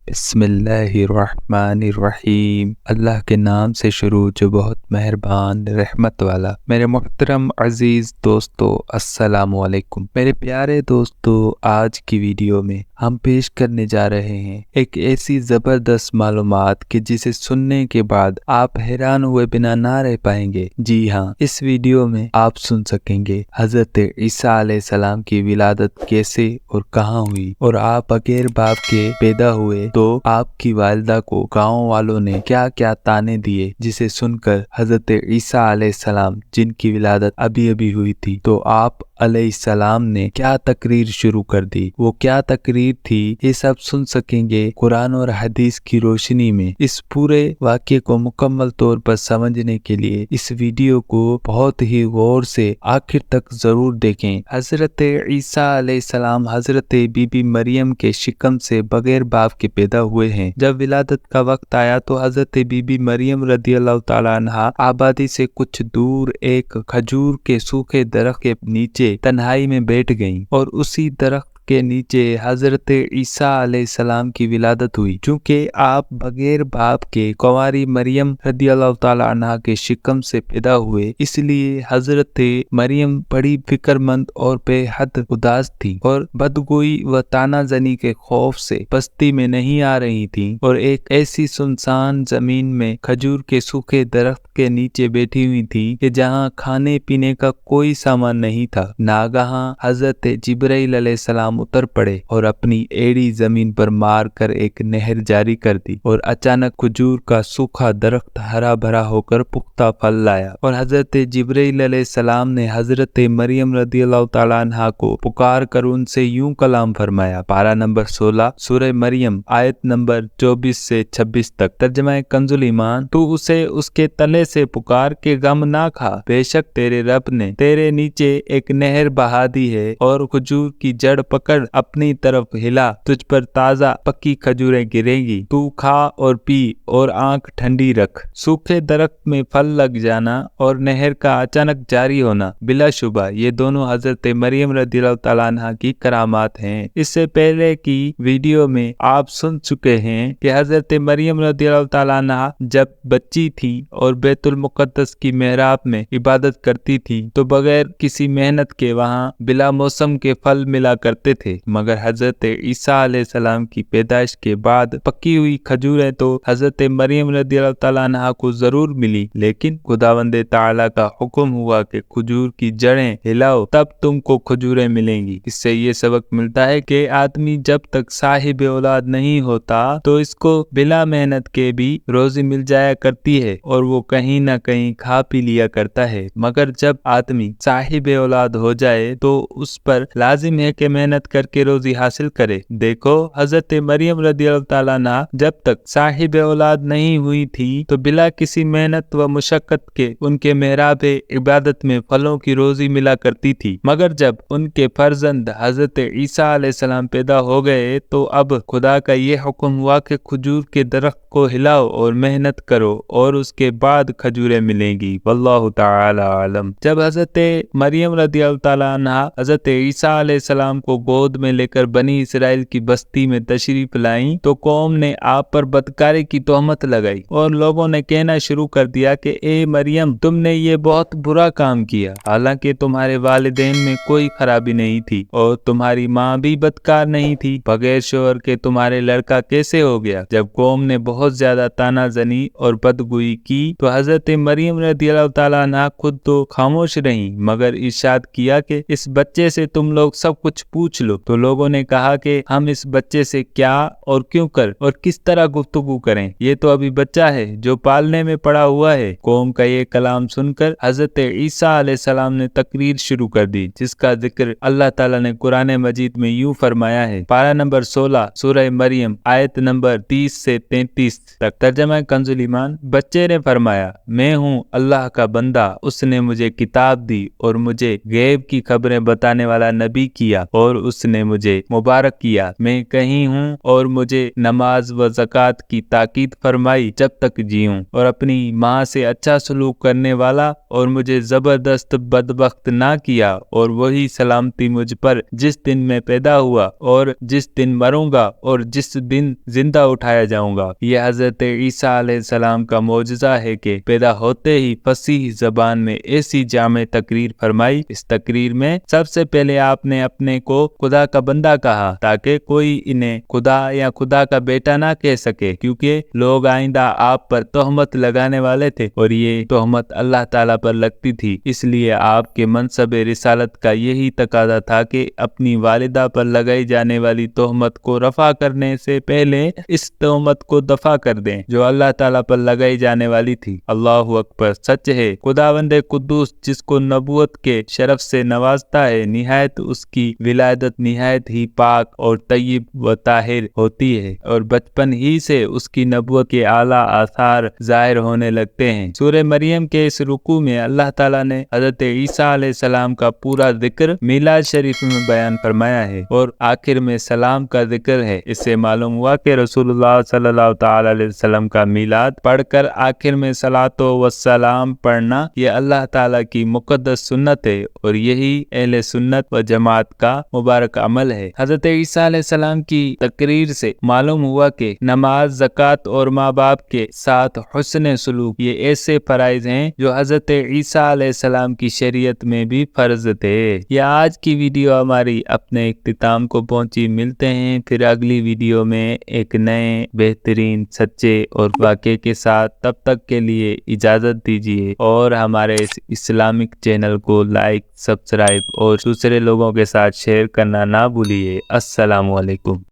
बिस्मिल्लाहिर्रहमानिर्रहीम। अल्लाह के नाम से शुरू जो बहुत मेहरबान रहमत वाला। मेरे मोहतरम अजीज दोस्तों, अस्सलामु अलैकुम। मेरे प्यारे दोस्तों, आज की वीडियो में हम पेश करने जा रहे हैं एक ऐसी जबरदस्त मालूमात कि जिसे सुनने के बाद आप हैरान हुए बिना ना रह पाएंगे। जी हाँ, इस वीडियो में आप सुन सकेंगे हजरत ईसा अलैहिस्सलाम की विलादत कैसे और कहाँ हुई, और आप बगैर बाप के पैदा हुए तो आपकी वालिदा को गांव वालों ने क्या क्या ताने दिए, जिसे सुनकर हजरत ईसा अलैहिस्सलाम जिनकी विलादत अभी अभी हुई थी तो आप अलैहिस्सलाम ने क्या तकरीर शुरू कर दी। वो क्या तकरीर थी, ये सब सुन सकेंगे कुरान और हदीस की रोशनी में। इस पूरे वाक़ये को मुकम्मल तौर पर समझने के लिए इस वीडियो को बहुत ही गौर से आखिर तक जरूर देखें। हजरत ईसा अलैहिस्सलाम हजरत बीबी मरियम के शिकम से बगैर बाप के पैदा हुए हैं। जब विलादत का वक्त आया तो हजरत बीबी मरियम रदियल्लाहु ताला अन्हा आबादी से कुछ दूर एक खजूर के सूखे दरख्त के नीचे तन्हाई में बैठ गईं, और उसी दरख्त के नीचे हजरत ईसा अलैहिस्सलाम की विलादत हुई। चूंकि आप बगैर बाप के कुंवारी मरियम रदियल्लाहु ताला अन्हा के शिकम से पैदा हुए, इसलिए हजरत मरियम बड़ी फिक्रमंद और बेहद उदास थी और बदगोई व तानाजनी के खौफ से बस्ती में नहीं आ रही थी, और एक ऐसी सुनसान जमीन में खजूर के सूखे दरख्त के नीचे बैठी हुई थी कि जहाँ खाने पीने का कोई सामान नहीं था। नागहां हजरत जिब्राइल अलैहिस्सलाम उतर पड़े और अपनी एड़ी जमीन पर मार कर एक नहर जारी कर दी, और अचानक खजूर का सूखा दरख्त हरा भरा होकर पुख्ता फल लाया, और हजरत जिब्राइल अलैहिस्सलाम ने हजरत मरियम रदियल्लाहु ताला अन्हा को पुकार कर उनसे यूं कलाम फरमाया। पारा नंबर 16 सूरह मरियम आयत नंबर 24 से 26 तक। तर्जमा कंजुल ईमान। तू उसे उसके तले से पुकार के गम ना खा, बेशक तेरे रब ने तेरे नीचे एक नहर बहा दी है, और खजूर की जड़ पकड़ अपनी तरफ हिला, तुझ पर ताजा पक्की खजूरें गिरेंगी। तू खा और पी और आंख ठंडी रख। सूखे दरख्त में फल लग जाना और नहर का अचानक जारी होना, बिलाशुबा ये दोनों हजरत मरियम रदियल्लाहु ताला अन्हा की करामात हैं। इससे पहले की वीडियो में आप सुन चुके हैं कि हजरत मरियम रदियल्लाहु ताला अन्हा जब बच्ची थी और बैतुल मुक़द्दस की मेहराब में इबादत करती थी तो बगैर किसी मेहनत के वहाँ बिला मौसम के फल मिला करते थे, मगर हजरत ईसा अलैहिस्सलाम की पैदाइश के बाद पकी हुई खजूरें तो हजरत मरियम रदियल्लाहु ताला अन्हा को जरूर मिली, लेकिन खुदावंद ताला का हुक्म हुआ कि खजूर की जड़ें हिलाओ तब तुमको खजूरें मिलेंगी। इससे ये सबक मिलता है कि आदमी जब तक साहिब औलाद नहीं होता तो इसको बिला मेहनत के भी रोजी मिल जाया करती है और वो कहीं ना कहीं खा पी लिया करता है, मगर जब आदमी साहिब औलाद हो जाए तो उस पर लाजिम है कि मेहनत करके रोजी हासिल करे। देखो हजरत मरियम रदियल्लाहु ताला अन्हा जब तक साहिब औलाद नहीं हुई थी तो बिला किसी मेहनत व मुशक्कत के उनके मेहराब इबादत में फलों की रोजी मिला करती थी, मगर जब उनके फर्जंद हजरत ईसा अलैहिस्सलाम पैदा हो गए तो अब खुदा का ये हुक्म हुआ कि खजूर के दरख्त को हिलाओ और मेहनत करो और उसके बाद खजूरें मिलेंगी। वल्लाहु ताला आलम। जब हजरत मरियम रदियल्लाहु ताला अन्हा हजरत ईसा अलैहिस्सलाम को गोद में लेकर बनी इसराइल की बस्ती में तशरीफ लाई तो कौम ने आप पर बदकारी की तोहमत लगाई और लोगों ने कहना शुरू कर दिया कि ए मरियम, तुमने ये बहुत बुरा काम किया। हालांकि तुम्हारे वालिदैन में कोई खराबी नहीं थी और तुम्हारी माँ भी बदकार नहीं थी, बगैर शोहर के तुम्हारे लड़का कैसे हो गया। जब कौम ने बहुत ज्यादा तानाजनी और बदगुई की तो हजरत मरियम रदियल्लाहु ताला अन्हा खुद तो खामोश रहीं, मगर इरशाद किया कि इस बच्चे से तुम लोग सब कुछ पूछ लो। तो लोगों ने कहा कि हम इस बच्चे से क्या और क्यों कर और किस तरह गुफ्तगू करें, ये तो अभी बच्चा है जो पालने में पड़ा हुआ है। कौम का ये कलाम सुनकर हजरत ईसा अलैहिस्सलाम ने तकरीर शुरू कर दी, जिसका जिक्र अल्लाह ताला ने कुरान मजीद में यूं फरमाया है। पारा नंबर 16 सूरह मरियम आयत नंबर 30 से 33 तक। तर्जमा कंजुल ईमान। बच्चे ने फरमाया, मैं हूँ अल्लाह का बंदा, उसने मुझे किताब दी और मुझे गैब की खबरें बताने वाला नबी किया और उसने मुझे मुबारक किया, मैं कहीं हूँ और मुझे नमाज व ज़कात की ताकीद फरमाई जब तक जीऊँ, और अपनी माँ से अच्छा सलूक करने वाला और मुझे ज़बरदस्त बदबख्त ना किया, और वही सलामती मुझ पर जिस दिन मैं पैदा हुआ और जिस दिन मरूंगा और जिस दिन जिंदा उठाया जाऊंगा। यह हज़रत ईसा अलैहिस्सलाम का मौजज़ा है कि पैदा होते ही फसीह ज़बान में ऐसी जामे तकरीर फरमाई। इस तकरीर में सबसे पहले आपने अपने को खुदा का बंदा कहा ताकि कोई इन्हें खुदा या खुदा का बेटा ना कह सके, क्योंकि लोग आइंदा आप पर तोहमत लगाने वाले थे और ये तोहमत अल्लाह ताला पर लगती थी। इसलिए आपके मनसब रिसालत का यही तकाजा था कि अपनी वालिदा पर लगाई जाने वाली तोहमत को रफा करने से पहले इस तोहमत को दफा कर दें जो अल्लाह ताला पर लगाई जाने वाली थी। अल्लाहु अकबर, सच है खुदावंदे कुद्दूस जिसको नबूवत के शरफ से नवाजता है, निहायत उसकी विलादत निहायत ही पाक और तय्यब व ताहिर होती है और बचपन ही से उसकी नबूवत के आला आसार जाहिर होने लगते हैं। सूरह मरियम के इस रुकू में अल्लाह ताला ने हज़रत ईसा अलैहिस्सलाम का पूरा जिक्र मीलाद शरीफ में बयान फरमाया है और आखिर में सलाम का जिक्र है। इससे मालूम हुआ कि रसूलुल्लाह सल्लल्लाहु तआला अलैहि वसल्लम का मीलाद पढ़कर आखिर में सलातो व सलाम पढ़ना यह अल्लाह ताला की मुक़द्दस सुन्नत है और यही अहले सुन्नत व जमात का मुबारक अमल है। हज़रत ईसा अलैहिस्सलाम की तकरीर से मालूम हुआ कि नमाज, ज़कात और माँ बाप के साथ हुस्न सलूक ये ऐसे फराइज हैं जो हज़रत ईसा अलैहिस्सलाम की शरीयत में भी फर्ज थे। यह आज की वीडियो हमारी अपने इख्तिताम को पहुंची। मिलते हैं फिर अगली वीडियो में एक नए बेहतरीन सच्चे और वाक़े के साथ। तब तक के लिए इजाज़त दीजिए और हमारे इस इस्लामिक चैनल को लाइक, सब्सक्राइब और दूसरे लोगों के साथ शेयर करना ना भूलिए। अस्सलामु अलैकुम।